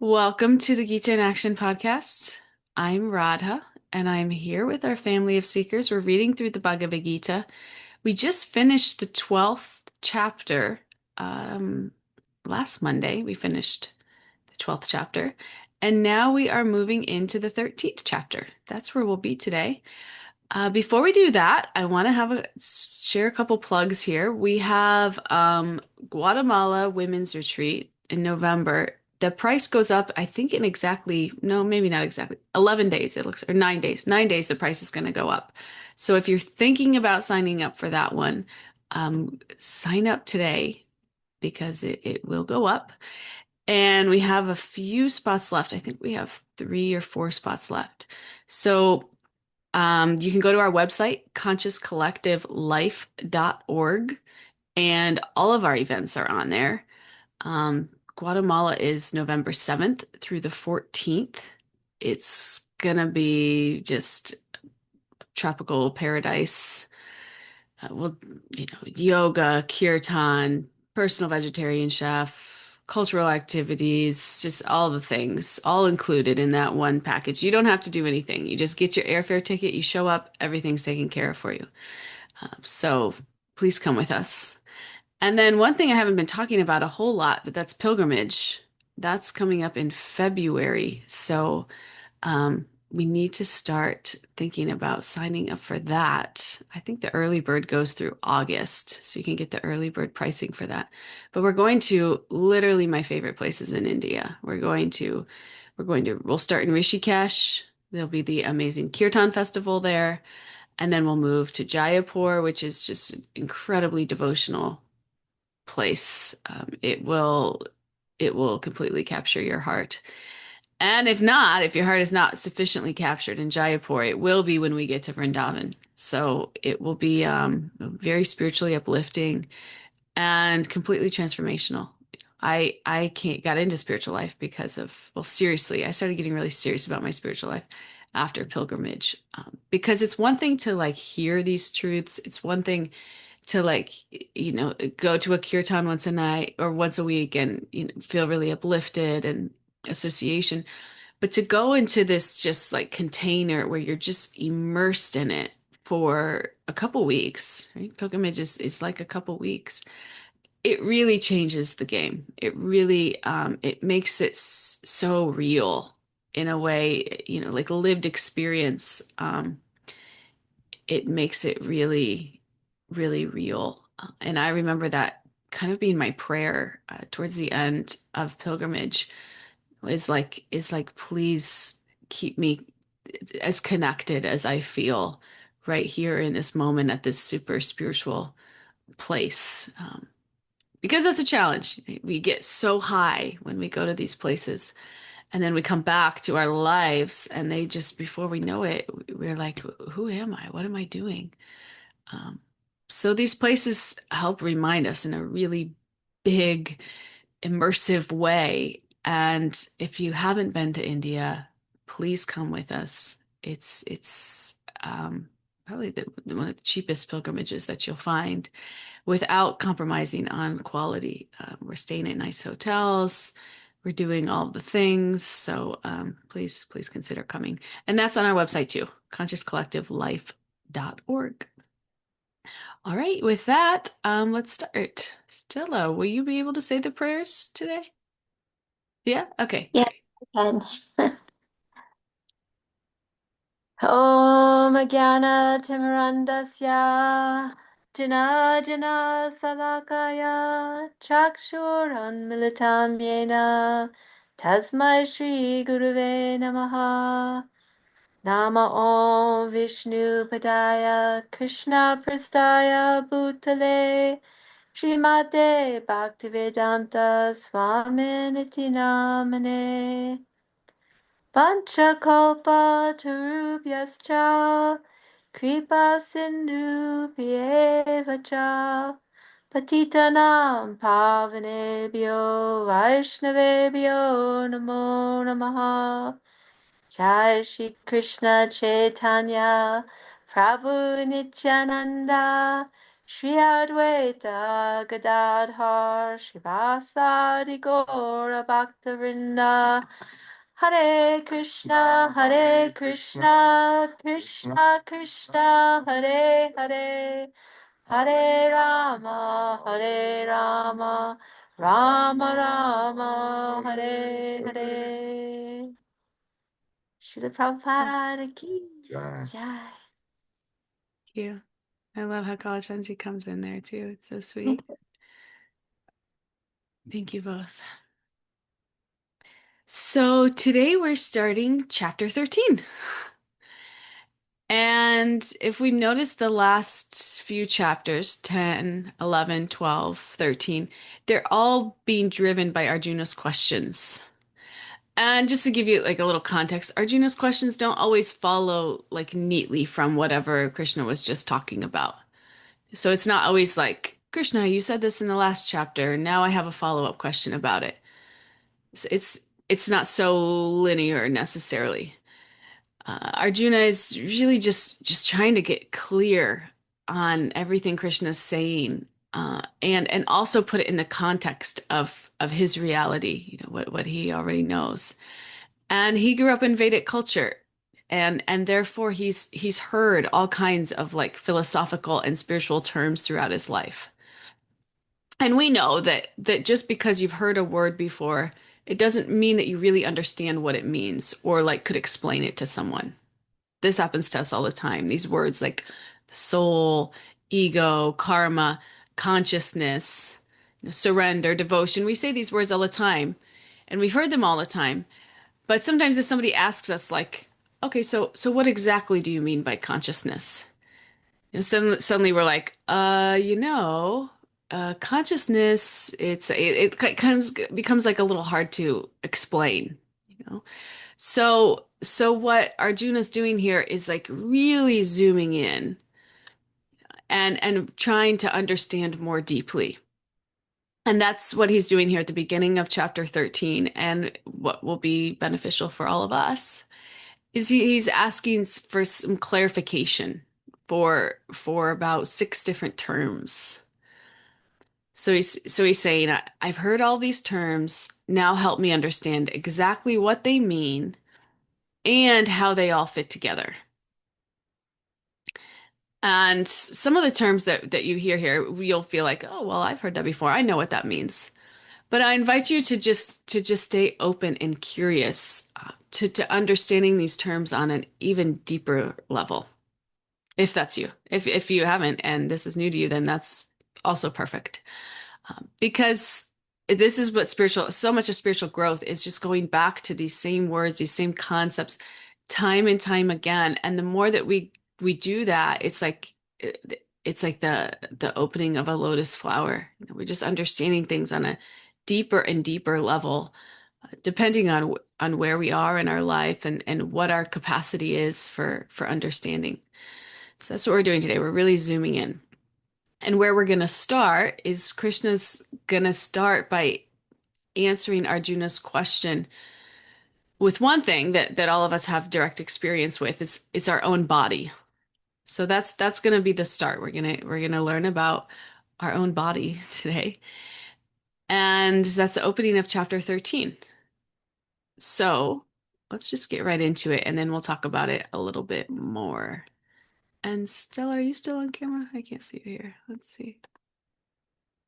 Welcome to the Gita in Action podcast. I'm Radha, and I'm here with our family of seekers. We're reading through the Bhagavad-gītā. We just finished the 12th chapter. Um, Last Monday, we finished the 12th chapter, and now we are moving into the 13th chapter. That's where we'll be today. Before we do that, I want to share a couple plugs here. We have Guatemala Women's Retreat in November. The price goes up, I think, in exactly, no, maybe not exactly, 11 days, it looks, or 9 days. 9 days, the price is going to go up. So if you're thinking about signing up for that one, sign up today because it will go up. And we have a few spots left. I think we have 3 or 4 spots left. So you can go to our website, consciouscollectivelife.org, and all of our events are on there. Guatemala is November 7th through the 14th. It's gonna be just tropical paradise. Well, yoga, kirtan, personal vegetarian chef, cultural activities, just all the things, all included in that one package. You don't have to do anything. You just get your airfare ticket, you show up, everything's taken care of for you. So please come with us. And then one thing I haven't been talking about a whole lot, but that's pilgrimage. That's coming up in February. So we need to start thinking about signing up for that. I think the early bird goes through August, so you can get the early bird pricing for that. But we're going to literally my favorite places in India. We'll start in Rishikesh. There'll be the amazing Kirtan Festival there. And then we'll move to Jaipur, which is just an incredibly devotional place. It will completely capture your heart. And if not, if your heart is not sufficiently captured in Jaipur, it will be when we get to Vrindavan. So it will be very spiritually uplifting and completely transformational. I can't got into spiritual life because of, well, seriously, I started getting really serious about my spiritual life after pilgrimage. Because it's one thing to like hear these truths. It's one thing to like, go to a kirtan once a night or once a week and feel really uplifted and association. But to go into this just like container where you're just immersed in it for a couple weeks, right? Pilgrimage is like a couple weeks. It really changes the game. It really it makes it so real in a way, like lived experience. It makes it really, really real. And I remember that kind of being my prayer towards the end of pilgrimage is like, please keep me as connected as I feel right here in this moment at this super spiritual place. Because that's a challenge. We get so high when we go to these places, and then we come back to our lives, and they just, before we know it, we're like, who am I? What am I doing? Um, so these places help remind us in a really big, immersive way. And if you haven't been to India, please come with us. It's probably one of the cheapest pilgrimages that you'll find without compromising on quality. We're staying in nice hotels. We're doing all the things. So please consider coming. And that's on our website too, consciouscollectivelife.org. All right, with that, let's start. Stella, will you be able to say the prayers today? Yeah? Okay. Yes, I can. Om Jnana Jana Jana Salakaya Chakshuranmilitam Yena Tasmai Shri Guruve Namaha Nama Om Vishnu Padaya Krishna Prastaya Bhutale Srimate Bhaktivedanta Swaminiti Namane Panchakalpa tarubhyascha kripa sindhubhyeva cha patitanam pavanebhyo vaishnavebhyo namo namaha Jai Shri Krishna Chaitanya Prabhu Nityananda Shri Advaita Gadadhar Shivasadi Gaura Bhaktavinda Hare Krishna, Krishna Krishna, Hare Hare, Hare Rama, Rama Rama, Hare Hare. Srila Prabhupada ki jai. Thank you. I love how Kalachandji comes in there too. It's so sweet. Thank you both. So today we're starting chapter 13. And if we notice the last few chapters, 10, 11, 12, 13, they're all being driven by Arjuna's questions. And just to give you like a little context, Arjuna's questions don't always follow like neatly from whatever Krishna was just talking about. So it's not always like, Krishna, you said this in the last chapter. Now I have a follow-up question about it. So it's not so linear necessarily. Arjuna is really just trying to get clear on everything Krishna is saying, and also put it in the context of his reality, what he already knows. And he grew up in Vedic culture, and therefore he's heard all kinds of like philosophical and spiritual terms throughout his life. And we know that just because you've heard a word before, it doesn't mean that you really understand what it means or like could explain it to someone. This happens to us all the time. These words like soul, ego, karma, consciousness, surrender, devotion. We say these words all the time, and we've heard them all the time. But sometimes if somebody asks us like, okay, so what exactly do you mean by consciousness? Suddenly we're like, consciousness, it kind of becomes like a little hard to explain, you know? So what Arjuna's doing here is like really zooming in and trying to understand more deeply. And that's what he's doing here at the beginning of chapter 13, and what will be beneficial for all of us is he's asking for some clarification for about six different terms. So he's saying, I've heard all these terms. Now help me understand exactly what they mean and how they all fit together. And some of the terms that you hear here, you'll feel like, oh, well, I've heard that before. I know what that means. But I invite you to just stay open and curious to understanding these terms on an even deeper level. If that's you. If you haven't and this is new to you, then that's also perfect. Because this is what so much of spiritual growth is just going back to these same words, these same concepts, time and time again. And the more that we do that, it's like the opening of a lotus flower. We're just understanding things on a deeper and deeper level, depending on where we are in our life and what our capacity is for understanding. So that's what we're doing today. We're really zooming in. And where we're going to start is Krishna's going to start by answering Arjuna's question with one thing that all of us have direct experience with. It's our own body. So that's going to be the start. We're going to learn about our own body today. And that's the opening of chapter 13. So let's just get right into it and then we'll talk about it a little bit more. And Stella, are you still on camera? I can't see you here. Let's see.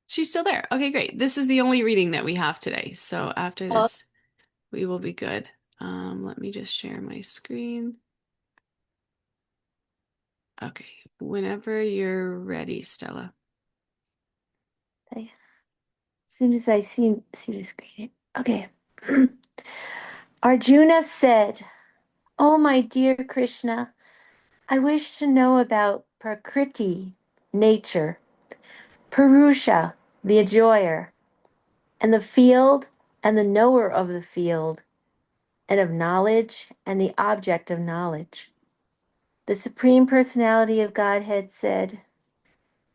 She's still there. Okay, great. This is the only reading that we have today. So after Oh, this, we will be good. Let me just share my screen. Okay, whenever you're ready, Stella. as soon as I see the screen. Okay. Arjuna said, "Oh, my dear Krishna, I wish to know about Prakriti, nature, Purusha, the enjoyer, and the field and the knower of the field, and of knowledge and the object of knowledge." The Supreme Personality of Godhead said,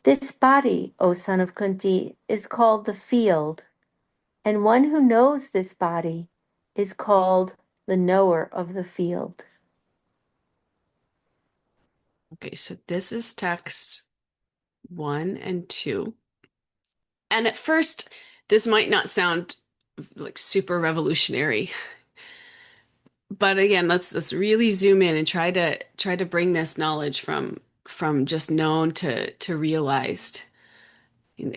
"This body, O son of Kunti, is called the field, and one who knows this body is called the knower of the field." Okay, so this is text 1 and 2. And at first, this might not sound like super revolutionary, but again, let's really zoom in and try to bring this knowledge from just known to realized.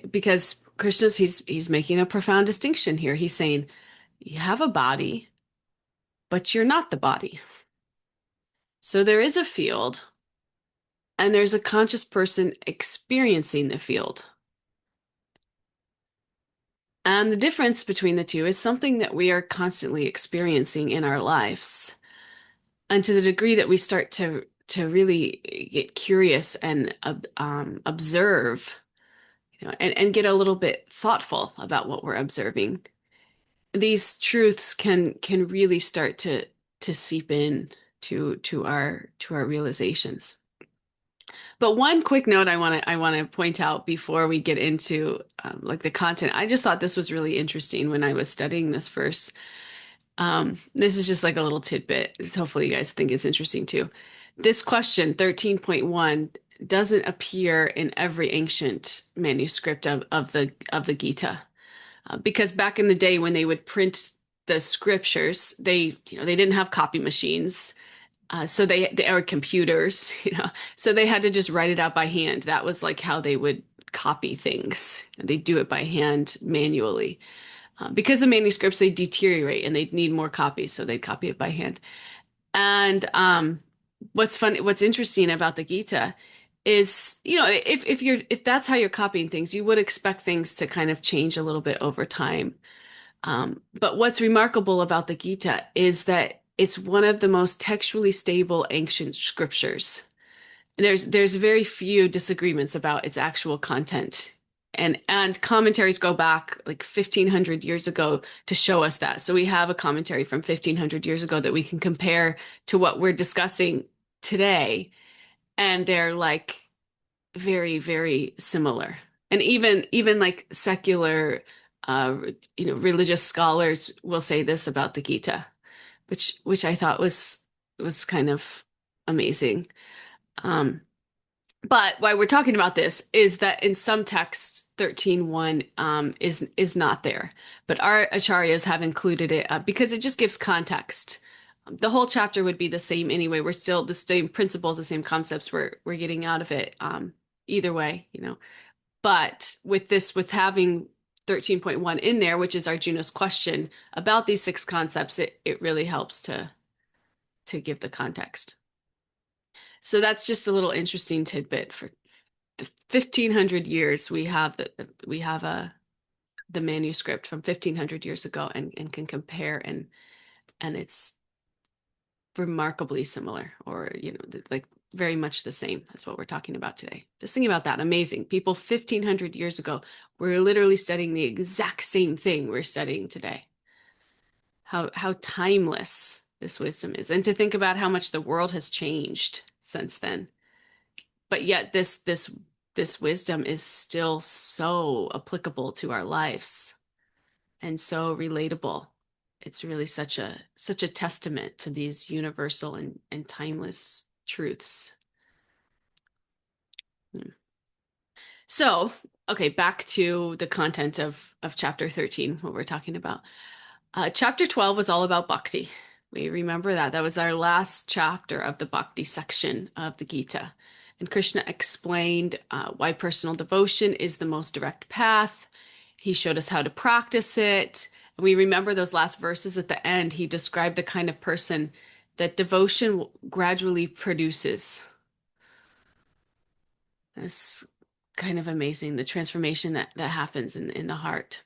Because Krishna's he's making a profound distinction here. He's saying you have a body, but you're not the body. So there is a field, and there's a conscious person experiencing the field. And the difference between the two is something that we are constantly experiencing in our lives. And to the degree that we start to really get curious and observe, and get a little bit thoughtful about what we're observing, these truths can really start to seep in to our realizations. But one quick note I want to point out before we get into like the content. I just thought this was really interesting when I was studying this verse. This is just like a little tidbit. Hopefully you guys think it's interesting too. This question, 13.1, doesn't appear in every ancient manuscript of the Gita. Because back in the day when they would print the scriptures, they didn't have copy machines. So they were computers, so they had to just write it out by hand. That was like how they would copy things. They do it by hand manually. Because the manuscripts they deteriorate and they'd need more copies, so they'd copy it by hand. And what's interesting about the Gita is, if that's how you're copying things, you would expect things to kind of change a little bit over time. But what's remarkable about the Gita is that it's one of the most textually stable ancient scriptures. There's very few disagreements about its actual content. And commentaries go back like 1500 years ago to show us that. So we have a commentary from 1500 years ago that we can compare to what we're discussing today, and they're like very, very similar. And even like secular religious scholars will say this about the Gita, which I thought was kind of amazing. Um, but why we're talking about this is that in some texts, 13.1 is not there, but our acharyas have included it because it just gives context. The whole chapter would be the same anyway. We're still the same principles, the same concepts we're getting out of it. Either way, But with having 13.1 in there, which is Arjuna's question about these six concepts, it really helps to give the context. So that's just a little interesting tidbit. For the 1500 years, the manuscript from 1500 years ago, and can compare, and it's remarkably similar, or like very much the same as what we're talking about today. Just thinking about that, amazing. People 1500 years ago were literally studying the exact same thing we're studying today. How timeless this wisdom is, and to think about how much the world has changed since then. But yet this wisdom is still so applicable to our lives and so relatable. It's really such a testament to these universal and timeless truths. So, okay, back to the content of chapter 13, what we're talking about. Chapter 12 was all about bhakti. We remember that. That was our last chapter of the bhakti section of the Gita. And Krishna explained why personal devotion is the most direct path. He showed us how to practice it. We remember those last verses at the end. He described the kind of person that devotion gradually produces. That's kind of amazing, the transformation that happens in the heart.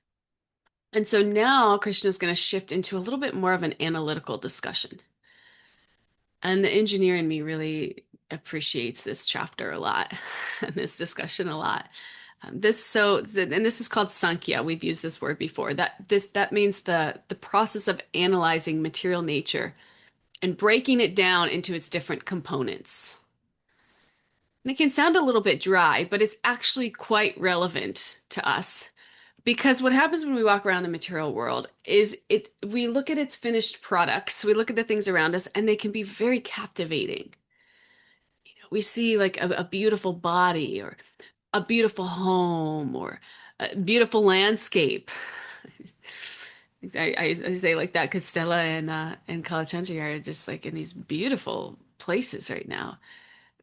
And so now Krishna is going to shift into a little bit more of an analytical discussion. And the engineer in me really appreciates this chapter a lot and this discussion a lot. And this is called Sankhya. We've used this word before. That means the process of analyzing material nature and breaking it down into its different components. And it can sound a little bit dry, but it's actually quite relevant to us. Because what happens when we walk around the material world is we look at its finished products, we look at the things around us, and they can be very captivating. We see like a beautiful body, or a beautiful home or a beautiful landscape. I say like that because Stella and Kalachandji are just like in these beautiful places right now,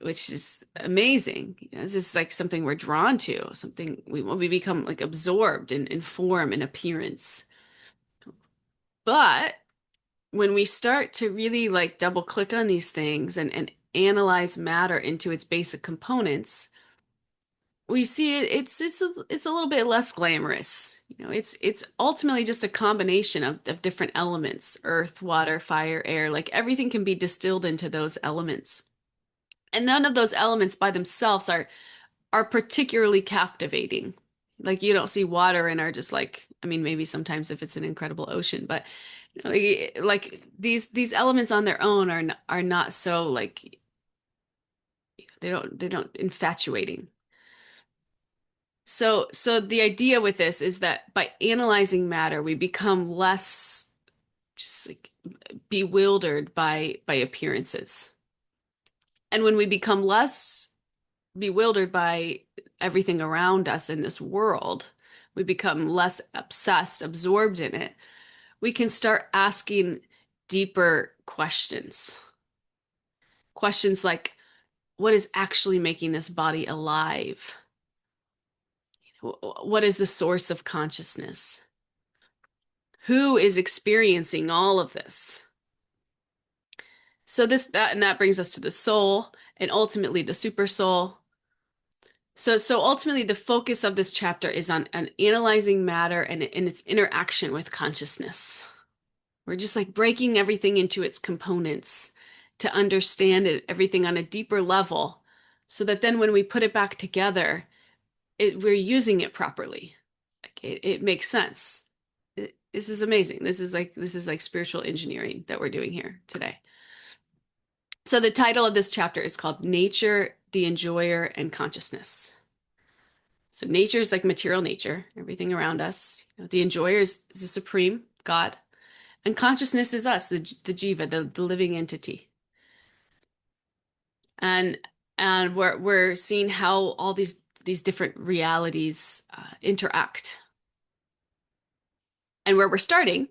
which is amazing. You know, this is like something we're drawn to, something we become like absorbed in form and appearance. But when we start to really like double click on these things and analyze matter into its basic components, we see it's a little bit less glamorous. You know, it's ultimately just a combination of different elements, earth, water, fire, air, like everything can be distilled into those elements. And none of those elements by themselves are particularly captivating. Like you don't see water and are just like, I mean, maybe sometimes if it's an incredible ocean, but you know, like these elements on their own are not so like they don't infatuating. So the idea with this is that by analyzing matter, we become less just like bewildered by appearances. And when we become less bewildered by everything around us in this world, we become less obsessed, absorbed in it, we can start asking deeper questions. Questions like, what is actually making this body alive? What is the source of consciousness? Who is experiencing all of this? So that brings us to the soul and ultimately the super soul. So ultimately the focus of this chapter is on analyzing matter and its interaction with consciousness. We're just like breaking everything into its components to understand it, everything on a deeper level, so that then when we put it back together, we're using it properly. Like it makes sense. This is amazing. This is like spiritual engineering that we're doing here today. So the title of this chapter is called Nature, the Enjoyer, and Consciousness. So nature is like material nature, everything around us. You know, the enjoyer is the supreme God, and consciousness is us, the jiva, the living entity. And we're seeing how all these different realities interact. And where we're starting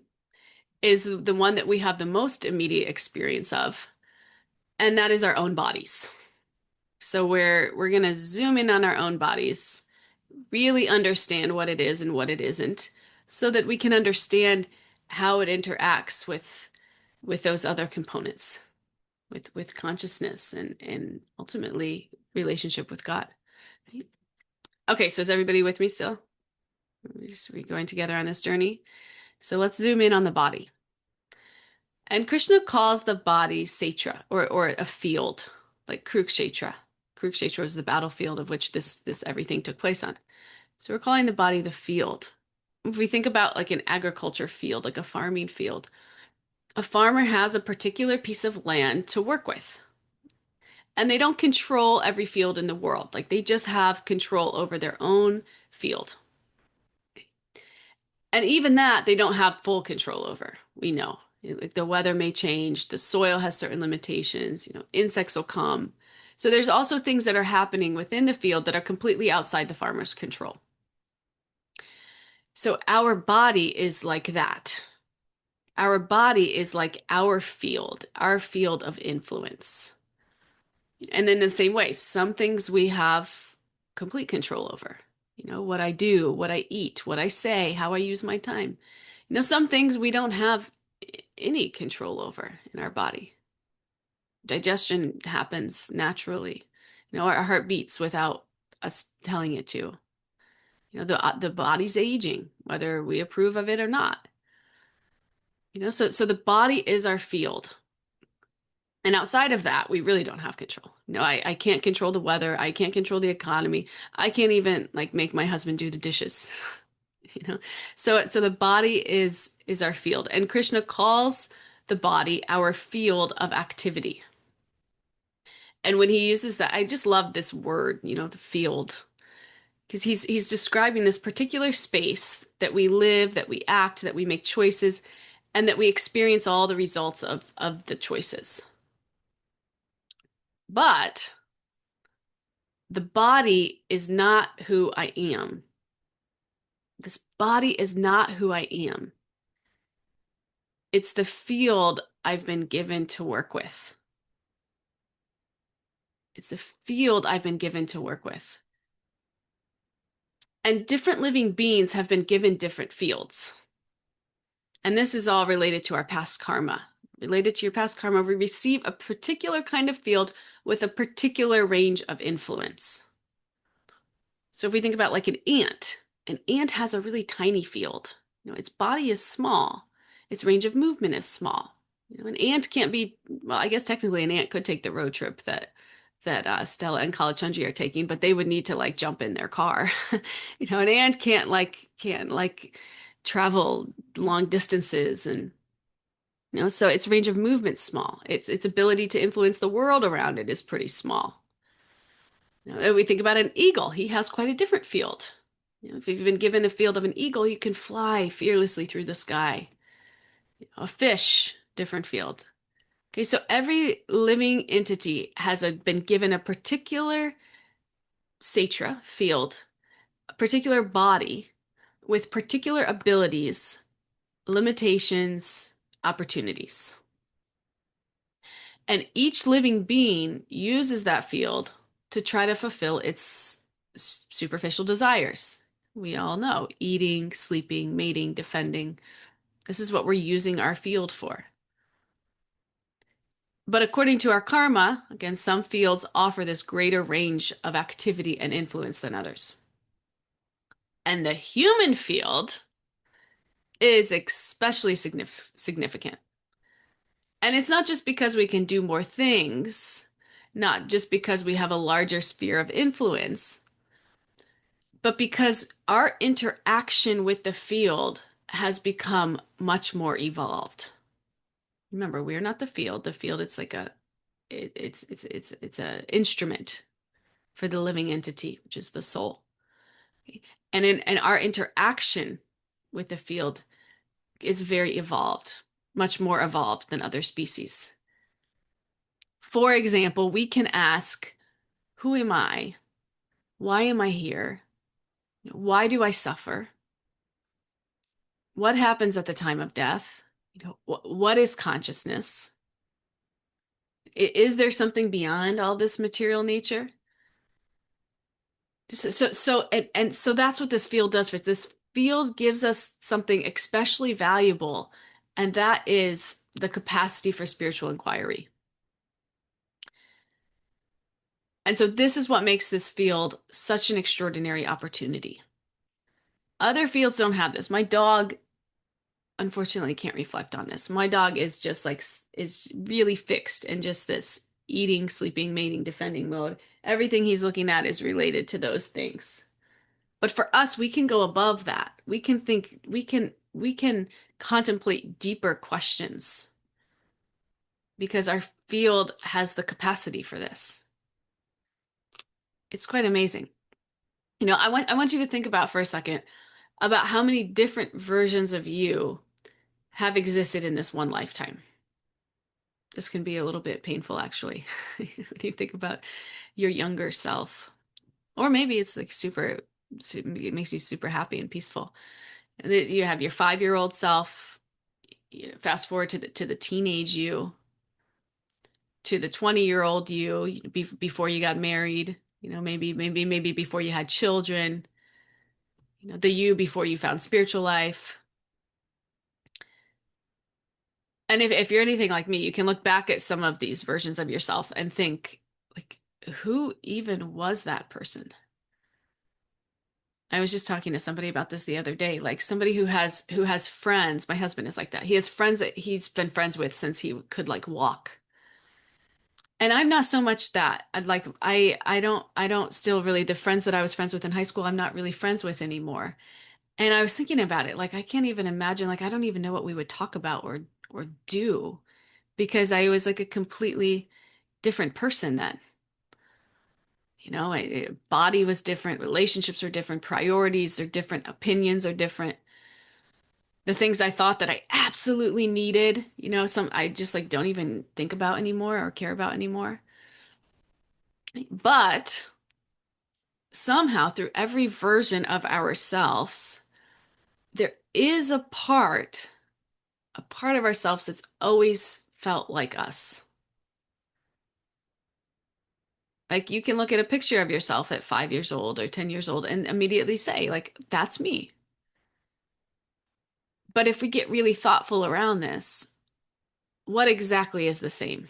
is the one that we have the most immediate experience of, and that is our own bodies. So we're going to zoom in on our own bodies, really understand what it is and what it isn't, so that we can understand how it interacts with those other components, with consciousness and ultimately relationship with God. Right? Okay, so is everybody with me still? We're going together on this journey. So let's zoom in on the body. And Krishna calls the body Kshetra, or a field, like Kurukshetra. Kurukshetra is the battlefield of which this everything took place on. So we're calling the body the field. If we think about like an agriculture field, like a farming field, a farmer has a particular piece of land to work with. And they don't control every field in the world. Like they just have control over their own field. And even that they don't have full control over. We know. Like the weather may change, the soil has certain limitations, you know, insects will come. So there's also things that are happening within the field that are completely outside the farmer's control. So our body is like that. Our body is like our field of influence. And in the same way, some things we have complete control over. You know, what I do, what I eat, what I say, how I use my time. You know, some things we don't have any control over in our body. Digestion happens naturally. You know, our heart beats without us telling it to. You know, the body's aging, whether we approve of it or not. You know, so the body is our field. And outside of that, we really don't have control. You know, I can't control the weather. I can't control the economy. I can't even like make my husband do the dishes. You know, so the body is our field, and Krishna calls the body our field of activity. And when he uses that, I just love this word, you know, the field, because he's describing this particular space that we live, that we act, that we make choices, and that we experience all the results of the choices. But The body is not who I am. This body is not who I am. It's the field I've been given to work with. It's the field I've been given to work with. And different living beings have been given different fields. And this is all related to our past karma. Related to your past karma, we receive a particular kind of field with a particular range of influence. So if we think about like an ant has a really tiny field. Its body is small. Its range of movement is small. An ant can't be, well, I guess technically an ant could take the road trip that Stella and Kalachunji are taking, but they would need to like jump in their car. An ant can't travel long distances, and so its range of movement's small. Its ability to influence the world around it is pretty small. We think about an eagle. He has quite a different field. If you've been given the field of an eagle, you can fly fearlessly through the sky. A fish, different field. Okay, so every living entity has been given a particular satra field, a particular body with particular abilities, limitations, opportunities. And each living being uses that field to try to fulfill its superficial desires. We all know eating, sleeping, mating, defending. This is what we're using our field for. But according to our karma, again, some fields offer this greater range of activity and influence than others. And the human field is especially significant. And it's not just because we can do more things, not just because we have a larger sphere of influence, but because our interaction with the field has become much more evolved. Remember, we're not the field. The field, it's like it's a instrument for the living entity, which is the soul. And our interaction with the field is very evolved, much more evolved than other species. For example, we can ask, who am I? Why am I here? Why do I suffer? What happens at the time of death? What is consciousness? Is there something beyond all this material nature? So that's what this field does for us. This field gives us something especially valuable, and that is the capacity for spiritual inquiry. And so this is what makes this field such an extraordinary opportunity. Other fields don't have this. My dog, unfortunately, can't reflect on this. My dog is just like, is really fixed in just this eating, sleeping, mating, defending mode. Everything he's looking at is related to those things. But for us, we can go above that. We can think, we can contemplate deeper questions because our field has the capacity for this. It's quite amazing. I want you to think about for a second about how many different versions of you have existed in this one lifetime. This can be a little bit painful, actually, when you think about your younger self. Or maybe it's like it makes you super happy and peaceful. You have your 5-year-old self, fast forward to the teenage you, to the 20-year-old you before you got married, maybe before you had children, the you before you found spiritual life. And if you're anything like me, you can look back at some of these versions of yourself and think, like, who even was that person? I was just talking to somebody about this the other day, like somebody who has friends. My husband is like that. He has friends that he's been friends with since he could like walk. And I'm not so much that. I don't still really the friends that I was friends with in high school, I'm not really friends with anymore. And I was thinking about it, like I can't even imagine, like I don't even know what we would talk about or do because I was like a completely different person then. Body was different, relationships are different, priorities are different, opinions are different. The things I thought that I absolutely needed, some I just like don't even think about anymore or care about anymore. But somehow through every version of ourselves, there is a part of ourselves that's always felt like us. Like you can look at a picture of yourself at 5 years old or 10 years old and immediately say, like, that's me. But if we get really thoughtful around this, what exactly is the same?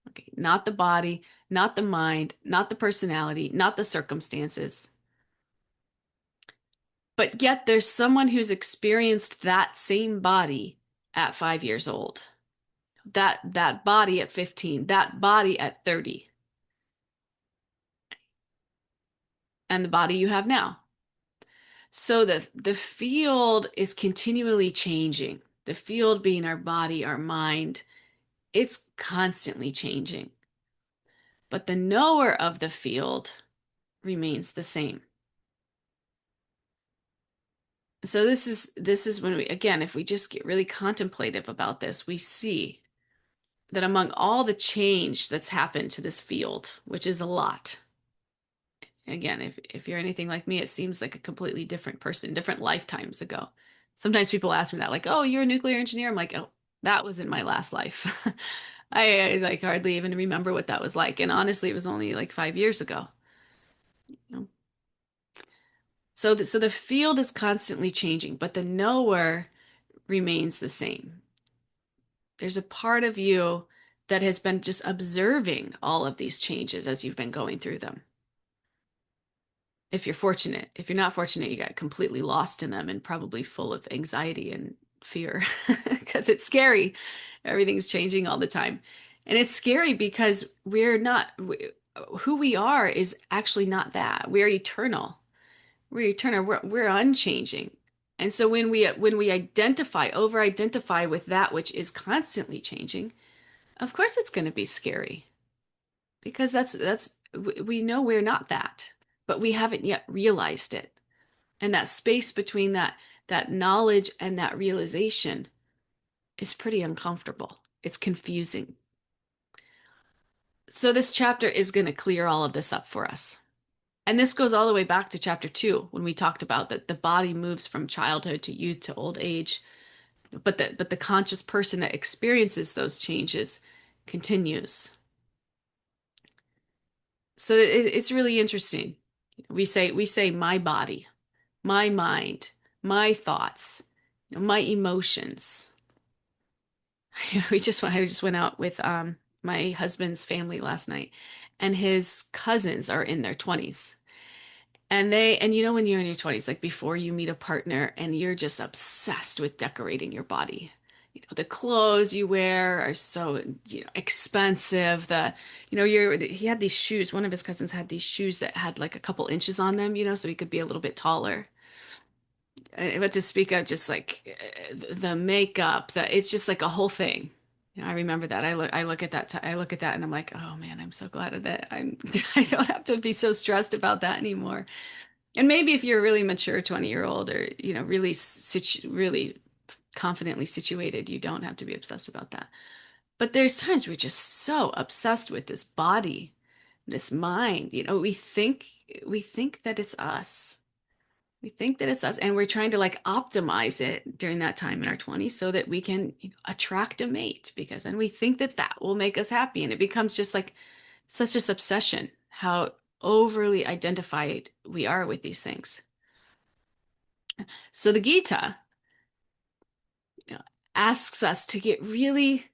Okay, not the body, not the mind, not the personality, not the circumstances. But yet there's someone who's experienced that same body at 5 years old. That body at 15, that body at 30, and the body you have now. So the field is continually changing. The field being our body, our mind, it's constantly changing. But the knower of the field remains the same. So this is when we, again, if we just get really contemplative about this, we see that among all the change that's happened to this field, which is a lot. Again, if you're anything like me, it seems like a completely different person, different lifetimes ago. Sometimes people ask me that, like, "Oh, you're a nuclear engineer." I'm like, "Oh, that was in my last life." I like hardly even remember what that was like, and honestly, it was only like 5 years ago. You know? So the field is constantly changing, but the knower remains the same. There's a part of you that has been just observing all of these changes as you've been going through them. If you're fortunate. If you're not fortunate, you got completely lost in them and probably full of anxiety and fear because it's scary. Everything's changing all the time. And it's scary because who we are is actually not that. We're eternal. We're eternal. We're unchanging. And so when we over identify with that which is constantly changing, of course it's going to be scary because we know we're not that, but we haven't yet realized it. And that space between that knowledge and that realization is pretty uncomfortable. It's confusing. So this chapter is going to clear all of this up for us. And this goes all the way back to chapter 2 when we talked about that the body moves from childhood to youth to old age, but the conscious person that experiences those changes continues. So it's really interesting. We say my body, my mind, my thoughts, my emotions. I just went out with my husband's family last night, and his cousins are in their 20s. And when you're in your 20s, like before you meet a partner and you're just obsessed with decorating your body. The clothes you wear are so, expensive. He had these shoes. One of his cousins had these shoes that had like a couple inches on them, so he could be a little bit taller. But to speak of just like the makeup, it's just like a whole thing. I remember that. I look at that and I'm like, oh man, I'm so glad that I don't have to be so stressed about that anymore. And maybe if you're a really mature 20-year-old or, really confidently situated, you don't have to be obsessed about that. But there's times we're just so obsessed with this body, this mind, we think that it's us. We think that it's us, and we're trying to like optimize it during that time in our 20s so that we can attract a mate because then we think that that will make us happy. And it becomes just like such this obsession, how overly identified we are with these things. So the Gita, you know, asks us to get really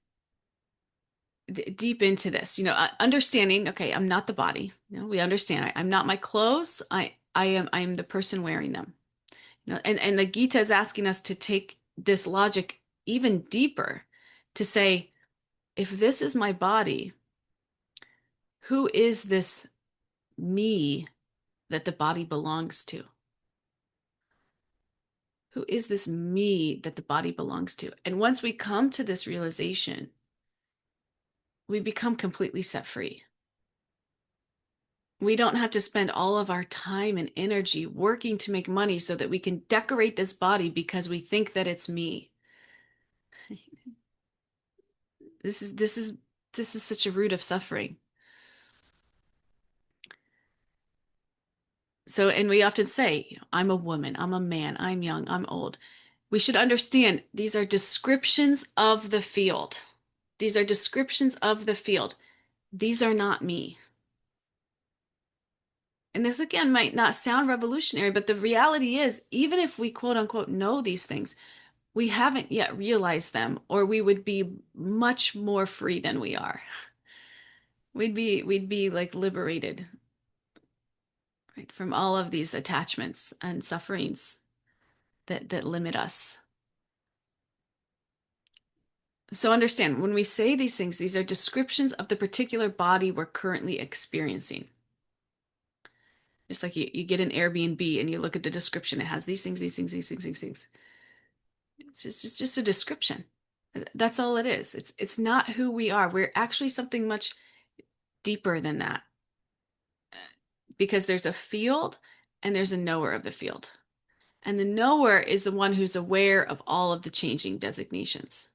deep into this, understanding, okay, I'm not the body. We understand I'm not my clothes. I am the person wearing them. And the Gita is asking us to take this logic even deeper to say, if this is my body, who is this me that the body belongs to? Who is this me that the body belongs to? And once we come to this realization, we become completely set free. We don't have to spend all of our time and energy working to make money so that we can decorate this body because we think that it's me. This is such a root of suffering. So, and we often say, I'm a woman, I'm a man, I'm young, I'm old. We should understand these are descriptions of the field. These are descriptions of the field. These are not me. And this again might not sound revolutionary, but the reality is, even if we quote unquote know these things, we haven't yet realized them, or we would be much more free than we are. We'd be like liberated, right, from all of these attachments and sufferings that limit us. So understand, when we say these things, these are descriptions of the particular body we're currently experiencing. Just like you get an Airbnb and you look at the description, it has these things, these things, these things, these things. It's just a description. That's all it is. It's not who we are. We're actually something much deeper than that, because there's a field and there's a knower of the field. And the knower is the one who's aware of all of the changing designations.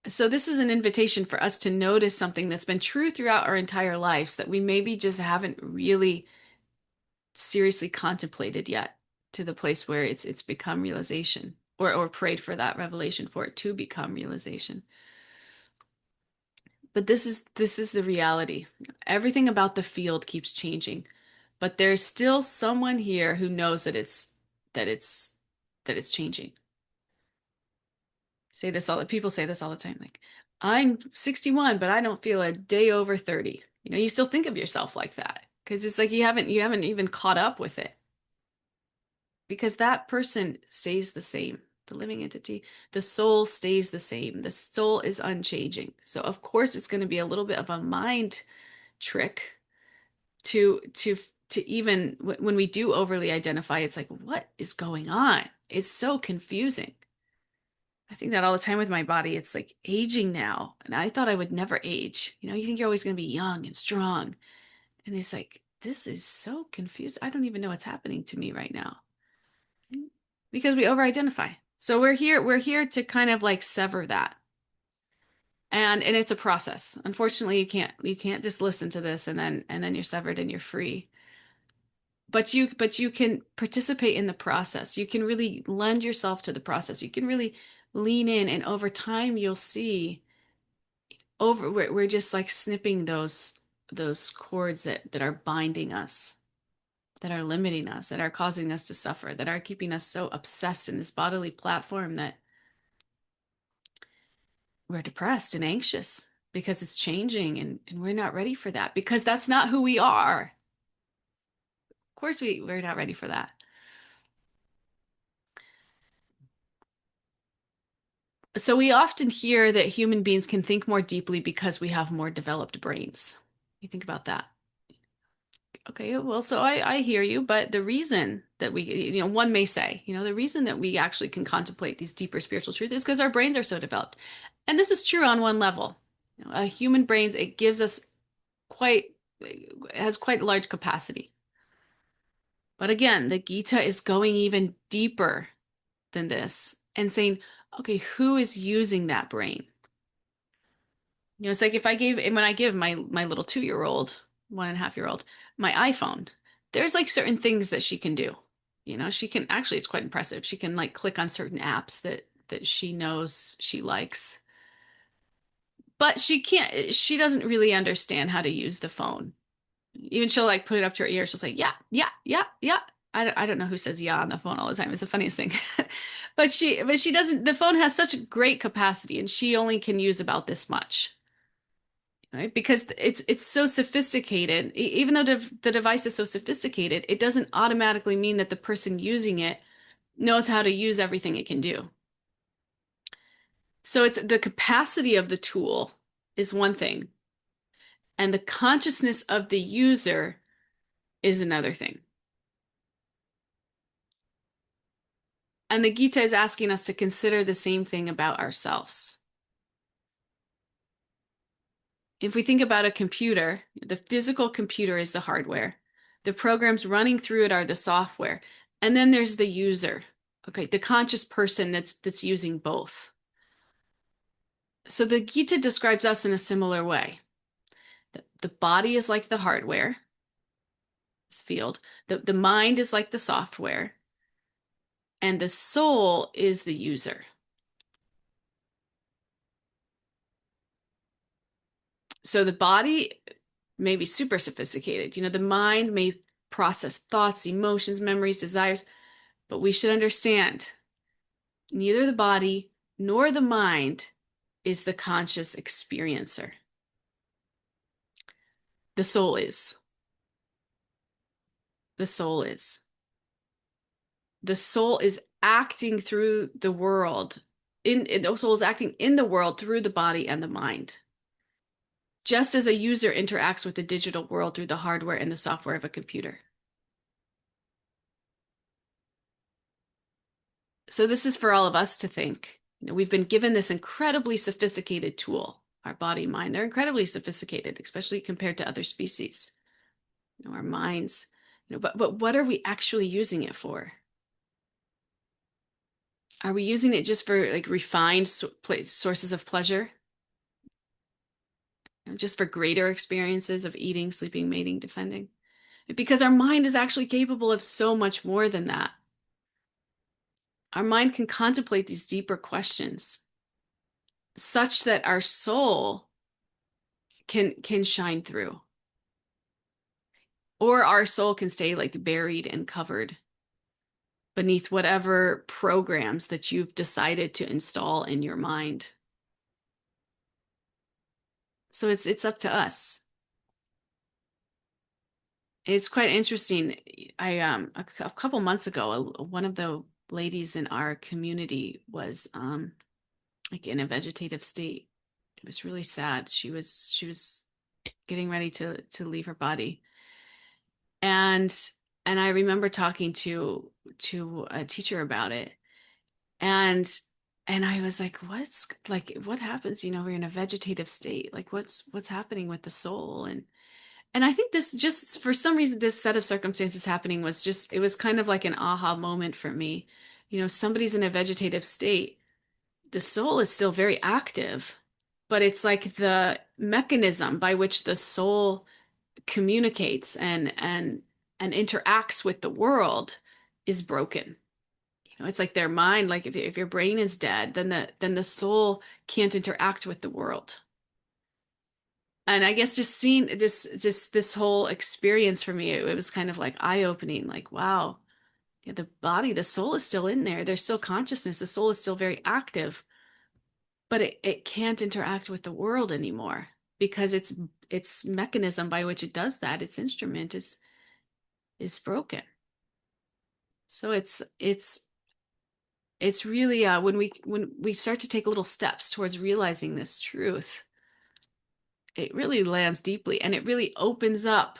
So this is an invitation for us to notice something that's been true throughout our entire lives that we maybe just haven't really seriously contemplated yet, to the place where it's become realization, or prayed for that revelation for it to become realization. But this is the reality. Everything about the field keeps changing, but there's still someone here who knows that it's that it's changing. Say this all People say this all the time, like, I'm 61, but I don't feel a day over 30. You still think of yourself like that because it's like you haven't even caught up with it, because that person stays the same. The living entity, the soul stays the same. The soul is unchanging. So of course it's going to be a little bit of a mind trick to even when we do overly identify, it's like, what is going on? It's so confusing. I think that all the time with my body. It's like aging now, and I thought I would never age. You think you're always going to be young and strong, and it's like, this is so confused. I don't even know what's happening to me right now, because we over-identify. So we're here to kind of like sever that. And it's a process. Unfortunately, you can't just listen to this and then you're severed and you're free. But you can participate in the process. You can really lend yourself to the process. You can really lean in, and over time you'll see, we're just like snipping those cords that are binding us, that are limiting us, that are causing us to suffer, that are keeping us so obsessed in this bodily platform that we're depressed and anxious because it's changing, and we're not ready for that, because that's not who we are. Of course we're not ready for that. So we often hear that human beings can think more deeply because we have more developed brains. You think about that. Okay, well, so I hear you, but the reason that one may say, the reason that we actually can contemplate these deeper spiritual truths is because our brains are so developed. And this is true on one level. A human brains, it gives us quite, it has quite large capacity. But again, the Gita is going even deeper than this and saying, okay, who is using that brain? It's like, when I give my little 2-year-old, 1.5-year-old, my iPhone, there's like certain things that she can do. She can actually, it's quite impressive. She can like click on certain apps that she knows she likes. But she doesn't really understand how to use the phone. Even she'll like put it up to her ear. She'll say, yeah, yeah, yeah, yeah. I don't know who says yeah on the phone all the time. It's the funniest thing. But she doesn't, the phone has such great capacity, and she only can use about this much. Right? Because it's so sophisticated. Even though the device is so sophisticated, it doesn't automatically mean that the person using it knows how to use everything it can do. So it's the capacity of the tool is one thing, and the consciousness of the user is another thing. And the Gita is asking us to consider the same thing about ourselves. If we think about a computer, the physical computer is the hardware. The programs running through it are the software. And then there's the user, okay, the conscious person that's using both. So the Gita describes us in a similar way. The body is like the hardware, this field. The mind is like the software, and the soul is the user. So the body may be super sophisticated. The mind may process thoughts, emotions, memories, desires, but we should understand neither the body nor the mind is the conscious experiencer. The soul is. The soul is. The soul is acting through the world. The soul is acting in the world through the body and the mind. Just as a user interacts with the digital world through the hardware and the software of a computer. So this is for all of us to think. We've been given this incredibly sophisticated tool, our body, mind. They're incredibly sophisticated, especially compared to other species. Our minds. But what are we actually using it for? Are we using it just for like refined sources of pleasure? Just for greater experiences of eating, sleeping, mating, defending? Because our mind is actually capable of so much more than that. Our mind can contemplate these deeper questions such that our soul can shine through. Or our soul can stay like buried and covered beneath whatever programs that you've decided to install in your mind. So it's up to us. It's quite interesting. I a couple months ago, one of the ladies in our community was like in a vegetative state. It was really sad. She was getting ready to leave her body. And I remember talking to a teacher about it. And I was like, what happens, we're in a vegetative state. Like what's happening with the soul? And I think this just for some reason, this set of circumstances happening was just, it was kind of like an aha moment for me. Somebody's in a vegetative state. The soul is still very active, but it's like the mechanism by which the soul communicates and interacts with the world is broken. It's like their mind, like if your brain is dead, then the soul can't interact with the world. And I guess just seeing just this whole experience for me, it was kind of like eye-opening, like, wow, yeah, the body, the soul is still in there. There's still consciousness. The soul is still very active, but it can't interact with the world anymore because its mechanism by which it does that, its instrument is broken. So it's really when we start to take little steps towards realizing this truth, it really lands deeply and it really opens up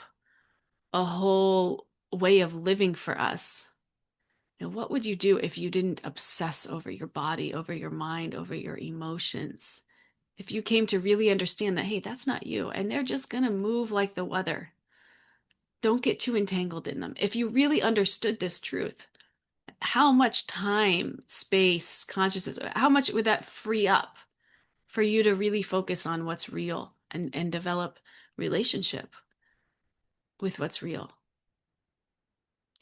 a whole way of living for us. What would you do if you didn't obsess over your body, over your mind, over your emotions? If you came to really understand that, hey, that's not you, and they're just going to move like the weather. Don't get too entangled in them. If you really understood this truth, how much time, space, consciousness, how much would that free up for you to really focus on what's real and develop relationship with what's real?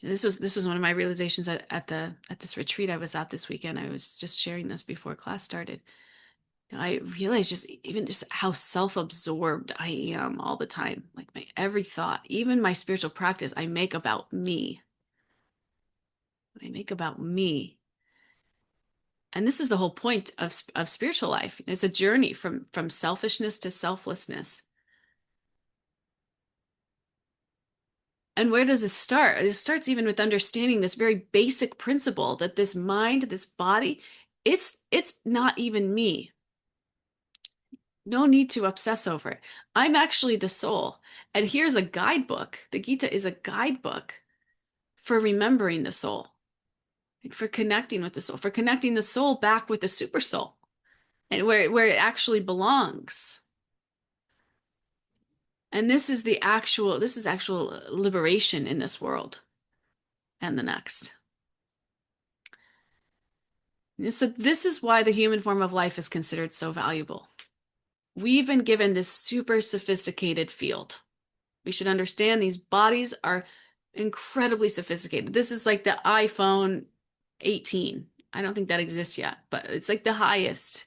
This was one of my realizations at this retreat I was at this weekend. I was just sharing this before class started. I realized just how self-absorbed I am all the time. Like my every thought, even my spiritual practice, I make about me. I make about me. And this is the whole point of spiritual life. It's a journey from selfishness to selflessness. And where does this start? It starts even with understanding this very basic principle that this mind, this body, it's not even me. No need to obsess over it. I'm actually the soul. And here's a guidebook. The Gita is a guidebook for remembering the soul, for connecting with the soul, for connecting the soul back with the super soul and where it actually belongs. And this is actual liberation in this world and the next. So this is why the human form of life is considered so valuable. we've been given this super sophisticated field. We should understand these bodies are incredibly sophisticated. This is like the iPhone 18. I don't think that exists yet, but it's like the highest.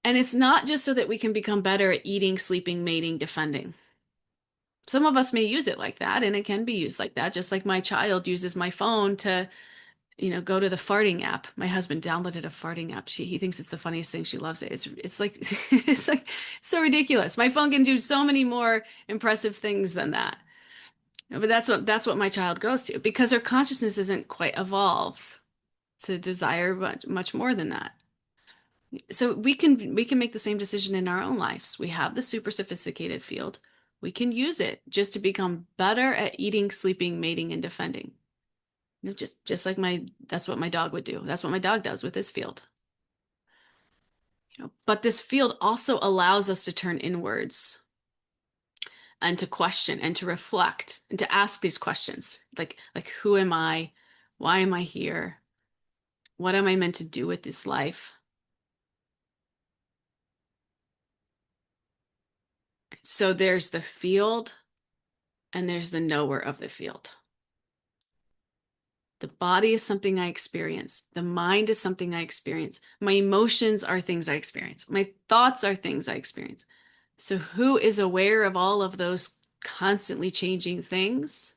And it's not just so that we can become better at eating, sleeping, mating, defending. Some of us may use it like that, and it can be used like that, just like my child uses my phone to, go to the farting app. My husband downloaded a farting app. He thinks it's the funniest thing. She loves it. It's like it's like so ridiculous. My phone can do so many more impressive things than that. But that's what my child goes to because her consciousness isn't quite evolved to desire much more than that. So we can make the same decision in our own lives. We have the super sophisticated field. We can use it just to become better at eating, sleeping, mating, and defending. Just like that's what my dog would do. That's what my dog does with his field. But this field also allows us to turn inwards and to question and to reflect and to ask these questions like who am I? Why am I here? What am I meant to do with this life? So there's the field and there's the knower of the field. The body is something I experience. The mind is something I experience. My emotions are things I experience. My thoughts are things I experience. So who is aware of all of those constantly changing things?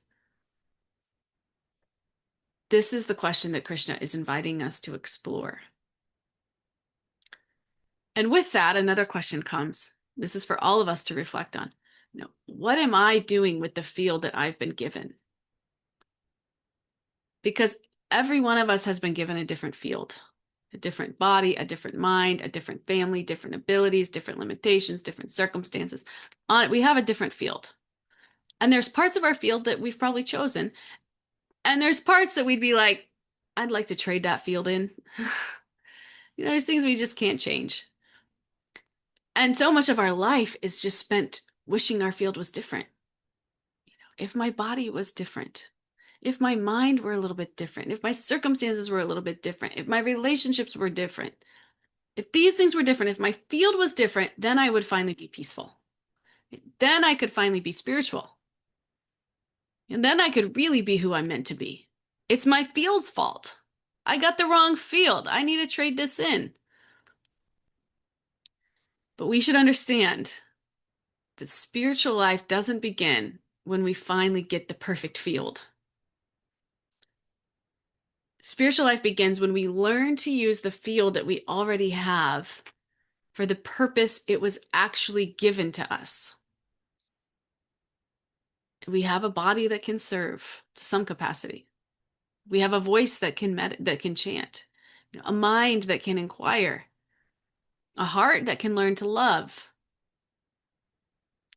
This is the question that Krishna is inviting us to explore. And with that, another question comes. This is for all of us to reflect on. What am I doing with the field that I've been given? Because every one of us has been given a different field, a different body, a different mind, a different family, different abilities, different limitations, different circumstances. We have a different field. And there's parts of our field that we've probably chosen. And there's parts that we'd be like, I'd like to trade that field in. There's things we just can't change. And so much of our life is just spent wishing our field was different. If my body was different, if my mind were a little bit different, if my circumstances were a little bit different, if my relationships were different, if these things were different, if my field was different, then I would finally be peaceful. Then I could finally be spiritual. And then I could really be who I'm meant to be. It's my field's fault. I got the wrong field. I need to trade this in. But we should understand that spiritual life doesn't begin when we finally get the perfect field. Spiritual life begins when we learn to use the field that we already have for the purpose it was actually given to us. We have a body that can serve to some capacity. We have a voice that can chant, a mind that can inquire, a heart that can learn to love.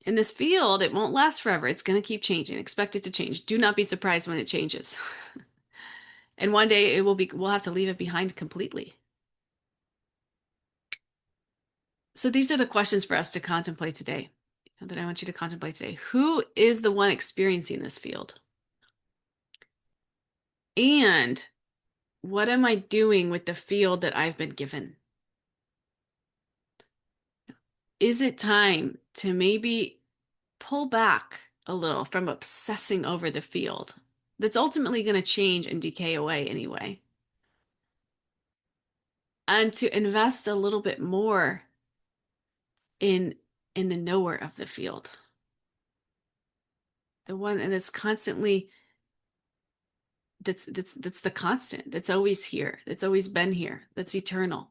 In this field, it won't last forever. It's going to keep changing. Expect it to change. Do not be surprised when it changes. And one day we'll have to leave it behind completely. So these are the questions for us to contemplate today, that I want you to contemplate today. Who is the one experiencing this field? And what am I doing with the field that I've been given? Is it time to maybe pull back a little from obsessing over the field that's ultimately going to change and decay away anyway? And to invest a little bit more in the knower of the field. The one that's constantly that's the constant, that's always here, that's always been here, that's eternal.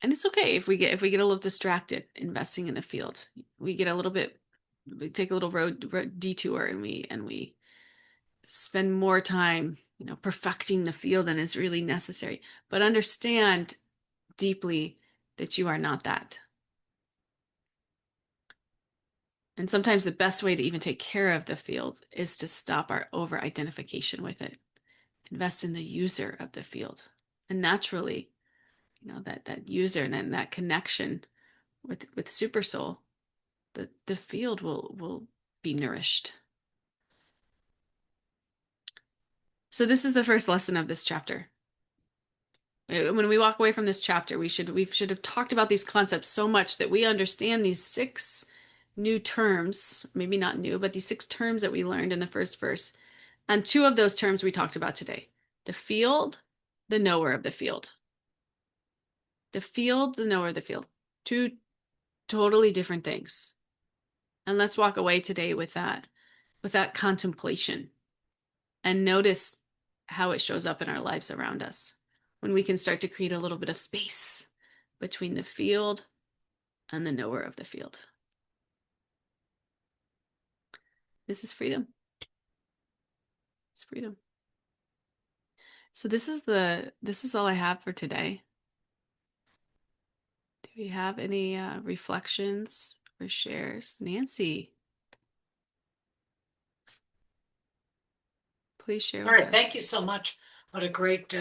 And it's okay if we get a little distracted investing in the field. We take a little road detour and we spend more time, perfecting the field than is really necessary. But understand deeply that you are not that. And sometimes the best way to even take care of the field is to stop our over identification with it. Invest in the user of the field. And naturally, that user and then that connection with Super Soul, the field will be nourished. So this is the first lesson of this chapter. When we walk away from this chapter, we should have talked about these concepts so much that we understand these six new terms, maybe not new, but these six terms that we learned in the first verse. And two of those terms we talked about today: the field, the knower of the field. The field, the knower of the field. Two totally different things. And let's walk away today with that contemplation and notice how it shows up in our lives around us when we can start to create a little bit of space between the field and the knower of the field. This is freedom. It's freedom. So this is all I have for today. Do we have any reflections or shares? Nancy, please share All with right, us. thank you so much. What a great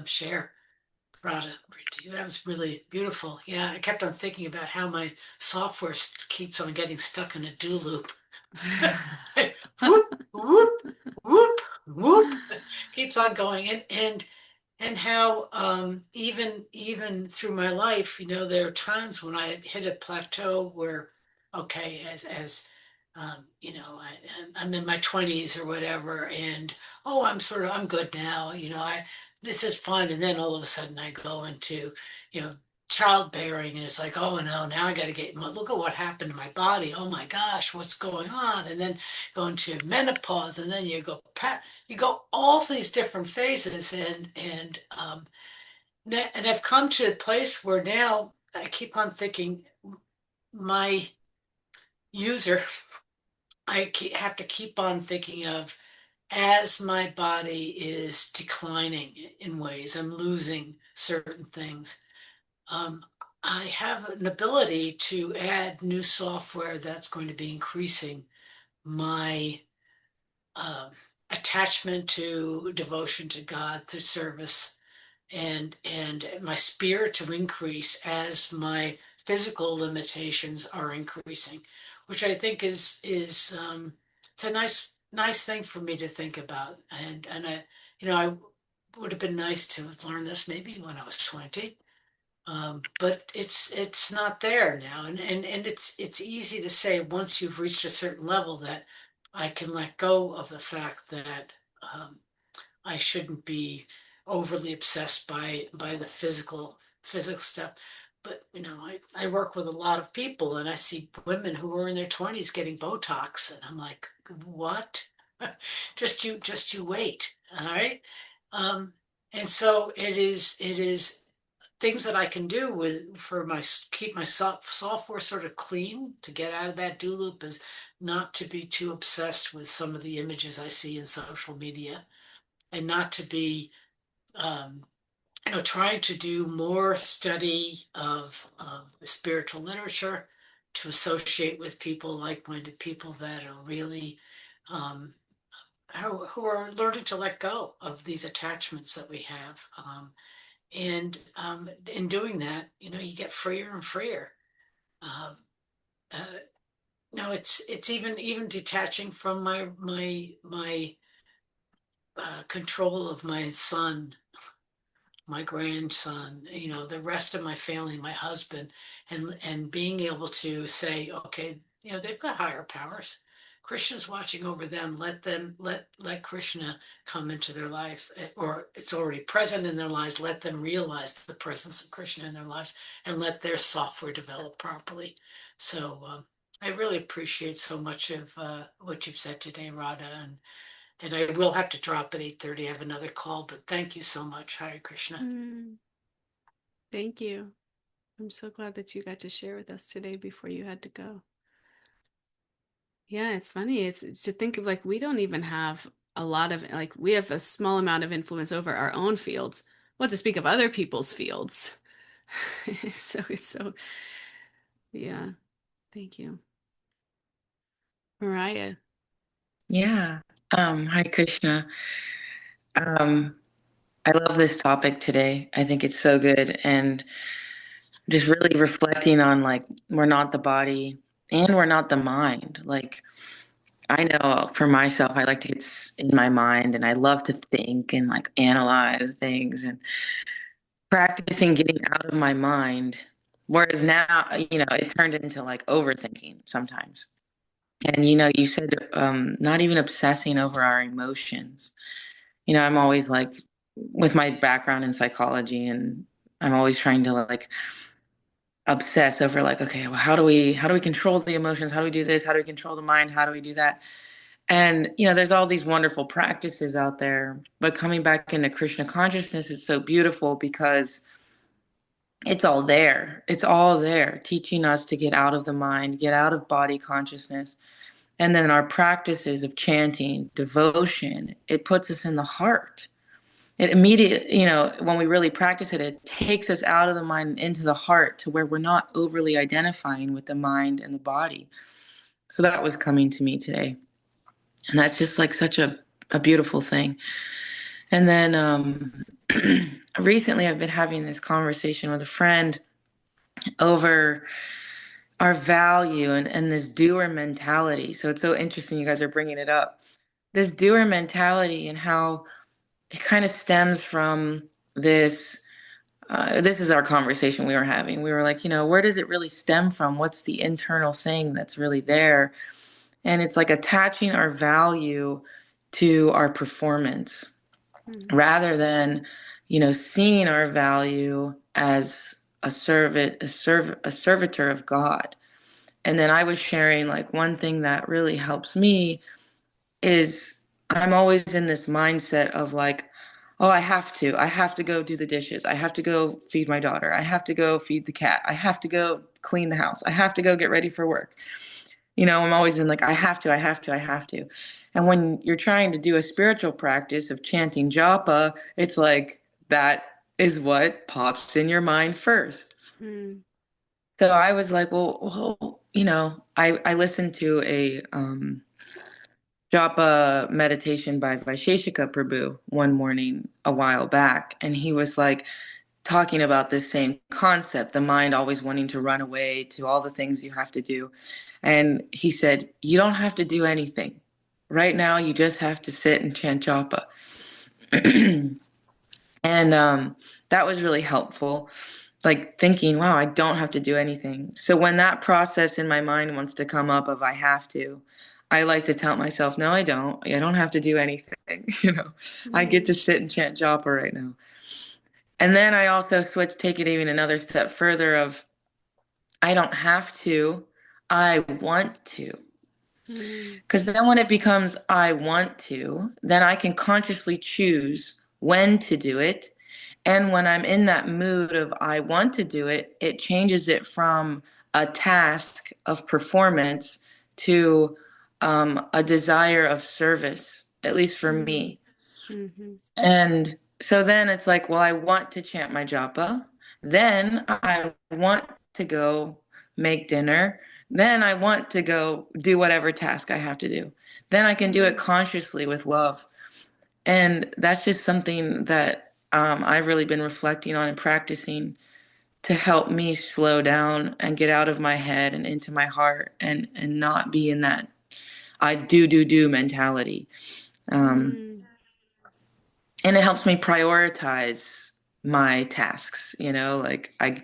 share, Radha. That was really beautiful. Yeah, I kept on thinking about how my software keeps on getting stuck in a do loop. Whoop, whoop, whoop, whoop. Keeps on going, and how even through my life, there are times when I hit a plateau where, okay, as I'm in my 20s or whatever, and oh, I'm good now, this is fun, and then all of a sudden I go into, you know, childbearing, and it's like, oh no, now I got to look at what happened to my body. Oh my gosh, what's going on? And then go into menopause, and then you go all these different phases, and I've come to a place where now I keep on thinking my user, have to keep on thinking of, as my body is declining in ways, I'm losing certain things. Um, I have an ability to add new software that's going to be increasing my um, attachment to devotion to God, to service, and my spirit to increase as my physical limitations are increasing, which I think is it's a nice thing for me to think about. And I would have been nice to have learned this maybe when I was 20. But it's not there now, and it's easy to say once you've reached a certain level that I can let go of the fact that I shouldn't be overly obsessed by the physical stuff. But I work with a lot of people, and I see women who are in their 20s getting Botox, and I'm like, what? Just you wait, all right? Um, and so it is things that I can do for my keep my software sort of clean to get out of that do loop, is not to be too obsessed with some of the images I see in social media, and not to be um, trying to do more study of the spiritual literature, to associate with people, like-minded people that are really um, who are learning to let go of these attachments that we have. And in doing that, you get freer and freer. Uh, uh, no, it's even detaching from my control of my son, my grandson, the rest of my family, my husband, and being able to say, okay, they've got higher powers. Krishna's watching over them. Let Krishna come into their life, or it's already present in their lives. Let them realize the presence of Krishna in their lives, and let their software develop properly. So I really appreciate so much of what you've said today, Radha, and I will have to drop at 8:30. I have another call, but thank you so much. Hare Krishna. Thank you. I'm so glad that you got to share with us today before you had to go. Yeah, it's funny. It's to think of, like, we don't even have a lot of, like, we have a small amount of influence over our own fields. What to speak of other people's fields. So yeah. Thank you. Mariah. Yeah. Hi, Krishna. Um, I love this topic today. I think it's so good. And just really reflecting on, like, we're not the body and we're not the mind. Like, I know for myself, I like to get in my mind and I love to think and like analyze things and practicing getting out of my mind. Whereas now, it turned into like overthinking sometimes. And, you said not even obsessing over our emotions. I'm always like, with my background in psychology, and I'm always trying to like obsess over like, okay, well, how do we control the emotions? How do we do this? How do we control the mind? How do we do that? And, there's all these wonderful practices out there, but coming back into Krishna consciousness is so beautiful because it's all there. It's all there, teaching us to get out of the mind, get out of body consciousness. And then our practices of chanting, devotion, it puts us in the heart. It immediately, when we really practice it, it takes us out of the mind and into the heart to where we're not overly identifying with the mind and the body. So that was coming to me today. And that's just like such a beautiful thing. And then recently I've been having this conversation with a friend over our value and this doer mentality. So it's so interesting you guys are bringing it up. This doer mentality and how it kind of stems from this. This is our conversation we were having. We were like, where does it really stem from? What's the internal thing that's really there? And it's like attaching our value to our performance rather than, seeing our value as a servitor of God. And then I was sharing like one thing that really helps me is I'm always in this mindset of like, oh, I have to go do the dishes. I have to go feed my daughter. I have to go feed the cat. I have to go clean the house. I have to go get ready for work. I'm always in like, I have to, I have to, I have to. And when you're trying to do a spiritual practice of chanting japa, it's like that is what pops in your mind first. Mm. So I was like, well, I listened to a japa meditation by Vaisheshika Prabhu one morning a while back, and he was like talking about this same concept, the mind always wanting to run away to all the things you have to do. And he said, you don't have to do anything. Right now, you just have to sit and chant japa. And that was really helpful. Like thinking, wow, I don't have to do anything. So when that process in my mind wants to come up of I have to, I like to tell myself, no, I don't. I don't have to do anything. I get to sit and chant japa right now. And then I also take it even another step further of I don't have to, I want to. Because then when it becomes I want to, then I can consciously choose when to do it. And when I'm in that mood of I want to do it, it changes it from a task of performance to a desire of service, at least for me. Mm-hmm. And so then it's like, well, I want to chant my japa. Then I want to go make dinner. Then I want to go do whatever task I have to do. Then I can do it consciously with love. And that's just something that I've really been reflecting on and practicing to help me slow down and get out of my head and into my heart and not be in that I do mentality. And it helps me prioritize my tasks, like I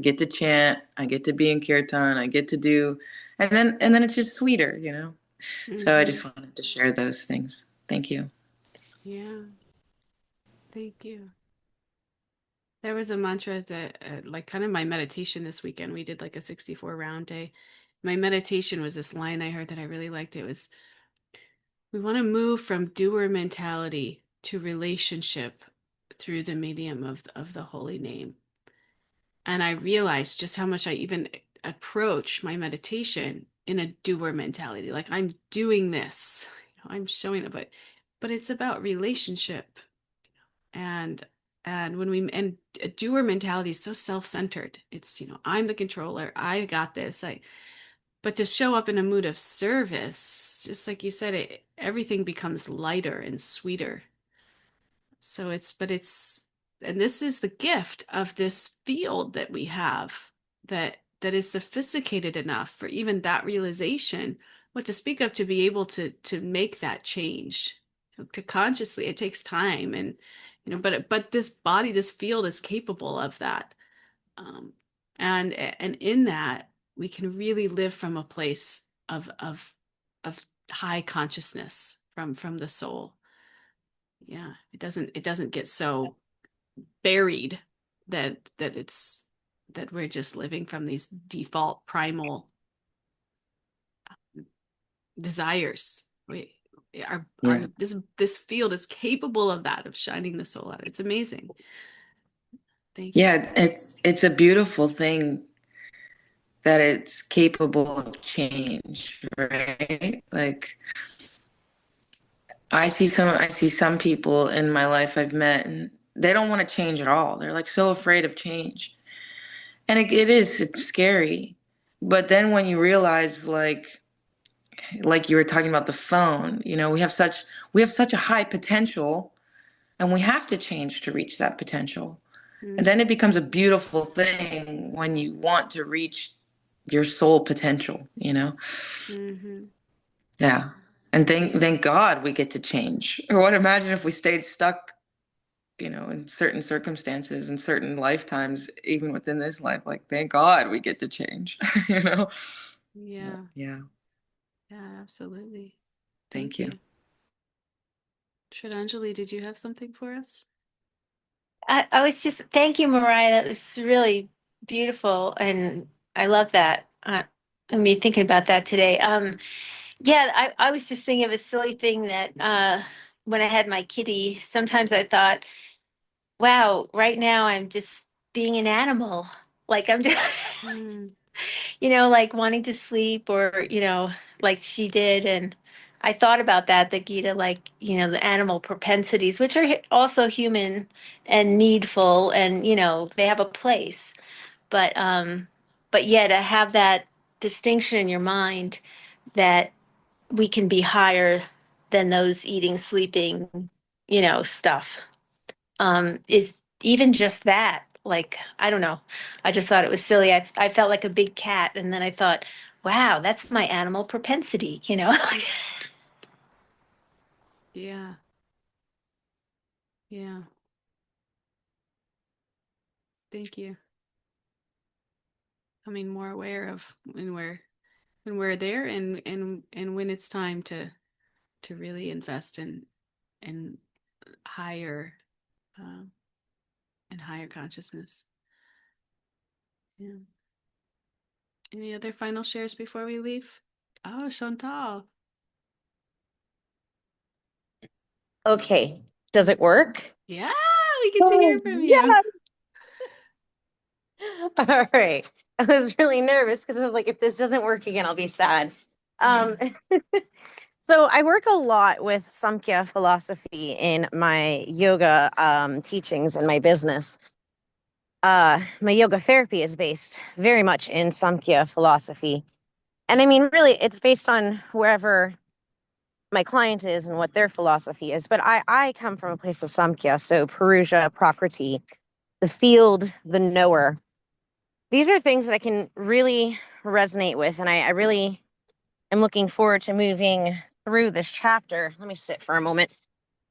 get to chant, I get to be in kirtan, I get to do, and then it's just sweeter. So I just wanted to share those things. Thank you. Yeah. Thank you. There was a mantra that, like, kind of my meditation this weekend, we did like a 64 round day. My meditation was this line I heard that I really liked. It was, we want to move from doer mentality to relationship through the medium of the holy name. And I realized just how much I even approach my meditation in a doer mentality. Like I'm doing this, I'm showing it, but it's about relationship. And and a doer mentality is so self-centered. It's, I'm the controller, I got this. But to show up in a mood of service, just like you said, everything becomes lighter and sweeter. So and this is the gift of this field that we have that is sophisticated enough for even that realization what to speak of to be able to make that change, to consciously. It takes time, and but this body, this field is capable of that. Um, and in that, we can really live from a place of high consciousness from the soul. Yeah, it doesn't get so buried that we're just living from these default primal desires. We our Yeah. this field is capable of that, of shining the soul out. It's amazing. Thank you. Yeah, it's a beautiful thing that it's capable of change, right? Like I see some people in my life I've met, and they don't want to change at all. They're like so afraid of change. And it's scary. But then when you realize, like you were talking about the phone, we have such a high potential, and we have to change to reach that potential. And then Mhm. it becomes a beautiful thing when you want to reach your soul potential. Mhm. Yeah. And thank God we get to change. Or what, imagine if we stayed stuck, in certain circumstances and certain lifetimes, even within this life. Like, thank God we get to change, you know? Yeah. Yeah. Yeah, absolutely. Thank Thank you. you. Shraddhanjali, did you have something for us? I was just, thank you, Mariah. That was really beautiful. And I love that. I mean, thinking about that today. Yeah, I was just thinking of a silly thing that when I had my kitty, sometimes I thought, wow, right now I'm just being an animal. Like I'm just, Mm. like wanting to sleep or, like she did. And I thought about that, the Gita, like, the animal propensities, which are also human and needful and, they have a place. But yeah, to have that distinction in your mind that we can be higher than those eating, sleeping, stuff, is even just that. Like, I don't know. I just thought it was silly. I felt like a big cat. And then I thought, wow, that's my animal propensity. Yeah. Yeah. Thank you. Becoming more aware of when we're there, and when it's time to really invest in higher um, and higher consciousness. Yeah. Any other final shares before we leave? Oh, Chantal. Okay. Does it work? Yeah, we get to Oh, hear from you. all right. I was really nervous because I was like, if this doesn't work again, I'll be sad. Um, so I work a lot with Samkhya philosophy in my yoga teachings and my business. My yoga therapy is based very much in Samkhya philosophy. And I mean, really, it's based on wherever my client is and what their philosophy is. But I come from a place of Samkhya, so Purusha, Prakriti, the field, the knower. These are things that I can really resonate with. And I really am looking forward to moving through this chapter. Let me sit for a moment.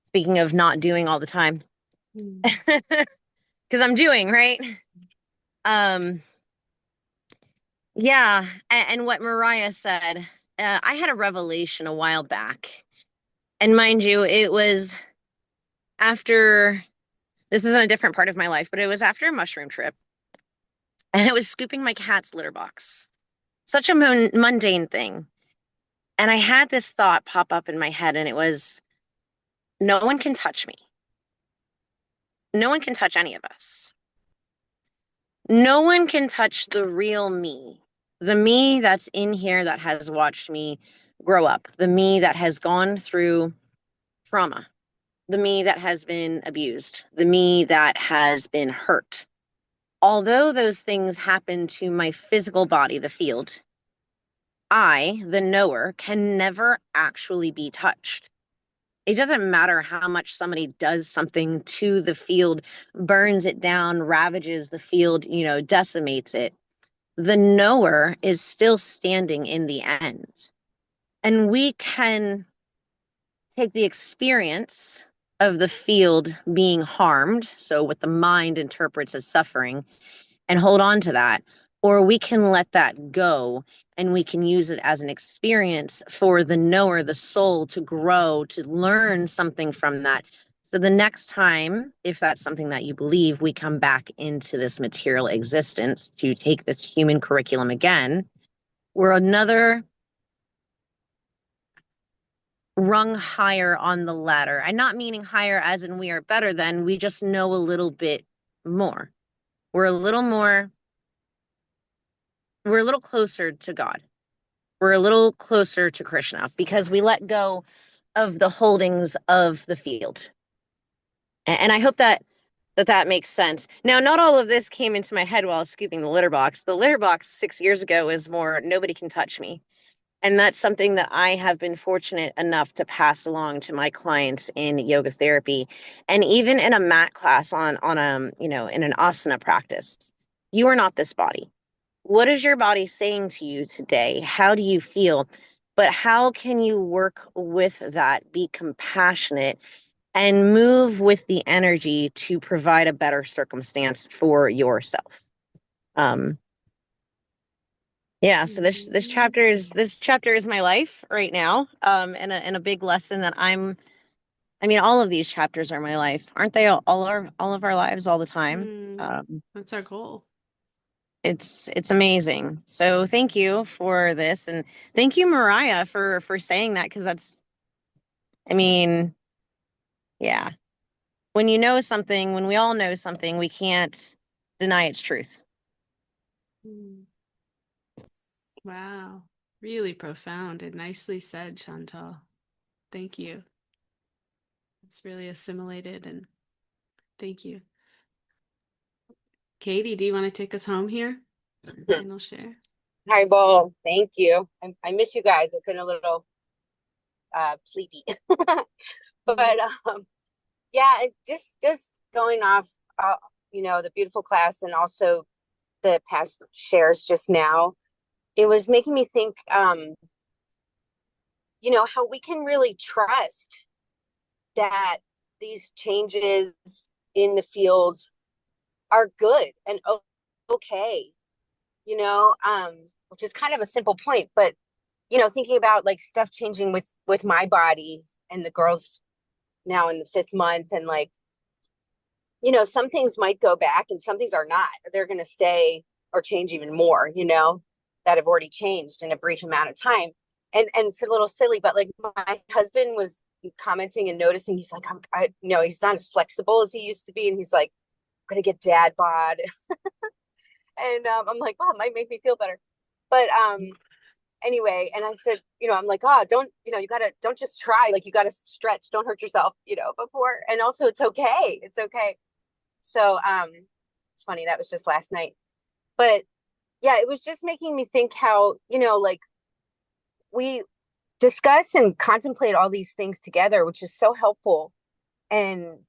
Speaking of not doing all the time, Mm. because I'm doing, right? Um, yeah. And what Mariah said, I had a revelation a while back. And mind you, it was after, this is in a different part of my life, but it was after a mushroom trip. And I was scooping my cat's litter box. Such a mundane thing. And I had this thought pop up in my head, and it was, no one can touch me. No one can touch any of us. No one can touch the real me, the me that's in here that has watched me grow up, the me that has gone through trauma, the me that has been abused, the me that has been hurt. Although those things happen to my physical body, the field, I, the knower, can never actually be touched. It doesn't matter how much somebody does something to the field, burns it down, ravages the field, decimates it. The knower is still standing in the end. And we can take the experience of the field being harmed, so what the mind interprets as suffering, and hold on to that. Or we can let that go and we can use it as an experience for the knower, the soul, to grow, to learn something from that. So the next time, if that's something that you believe, we come back into this material existence to take this human curriculum again, we're another rung higher on the ladder. I'm not meaning higher as in we are better than, we just know a little bit more. We're a little closer to God. We're a little closer to Krishna because we let go of the holdings of the field. And I hope that makes sense. Now, not all of this came into my head while I was scooping the litter box. The litter box 6 years ago is more, nobody can touch me. And that's something that I have been fortunate enough to pass along to my clients in yoga therapy, and even in a mat class on in an asana practice. You are not this body. What is your body saying to you today? How do you feel? But how can you work with that, be compassionate, and move with the energy to provide a better circumstance for yourself? Yeah, so this chapter is my life right now, and a big lesson that I mean, all of these chapters are my life, aren't they? All of our lives, all the time. That's our goal. It's amazing. So thank you for this, and thank you, Mariah, for saying that, because that's, I mean, yeah, when you know something, when we all know something, we can't deny its truth. Wow, really profound and nicely said, Chantal. Thank you. It's really assimilated, and thank you. Katie, do you want to take us home here? Final share. Hi, Bo. Thank you. I miss you guys. I've been a little sleepy, but yeah, just going off, the beautiful class and also the past shares just now. It was making me think, how we can really trust that these changes in the field are good and okay, which is kind of a simple point, but thinking about like stuff changing with my body and the girls now in the 5th month, and like, some things might go back and some things are not. They're going to stay or change even more, that have already changed in a brief amount of time. And it's a little silly, but like my husband was commenting and noticing, he's like, he's not as flexible as he used to be. And he's like, I'm going to get dad bod. And I'm like, wow, it might make me feel better. But anyway, and I said, I'm like, don't just try, like, you gotta stretch, don't hurt yourself, before. And also it's okay. So it's funny, that was just last night. But yeah, it was just making me think how, like, we discuss and contemplate all these things together, which is so helpful. And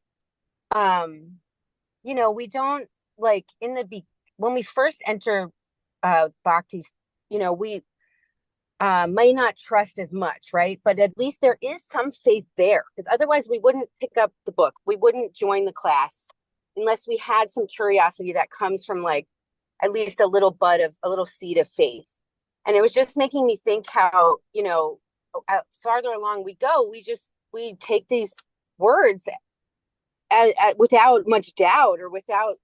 we don't, like, when we first enter bhakti, we may not trust as much, right? But at least there is some faith there, because otherwise we wouldn't pick up the book. We wouldn't join the class unless we had some curiosity that comes from, like, at least a little seed of faith. And it was just making me think how, farther along we go, we take these words without much doubt, or without,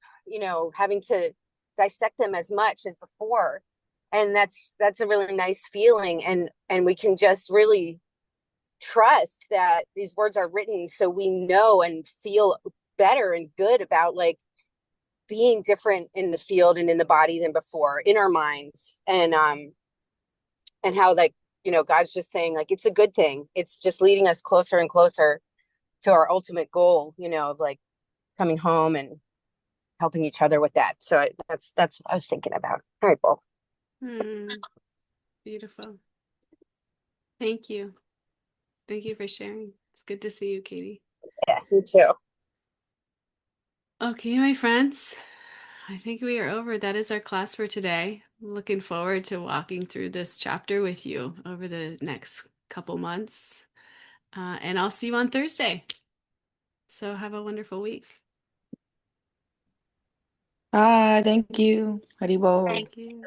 having to dissect them as much as before. And that's a really nice feeling, and we can just really trust that these words are written so we know and feel better and good about, like, being different in the field and in the body than before, in our minds. And how, like, God's just saying, like, it's a good thing. It's just leading us closer and closer to our ultimate goal, of, like, coming home and helping each other with that. So that's what I was thinking about. All right, Bo. Beautiful. Thank you. Thank you for sharing. It's good to see you, Katie. Yeah, me too. Okay, my friends, I think we are over. That is our class for today. Looking forward to walking through this chapter with you over the next couple months. And I'll see you on Thursday. So have a wonderful week. Bye. Thank you. Haribol. Thank you.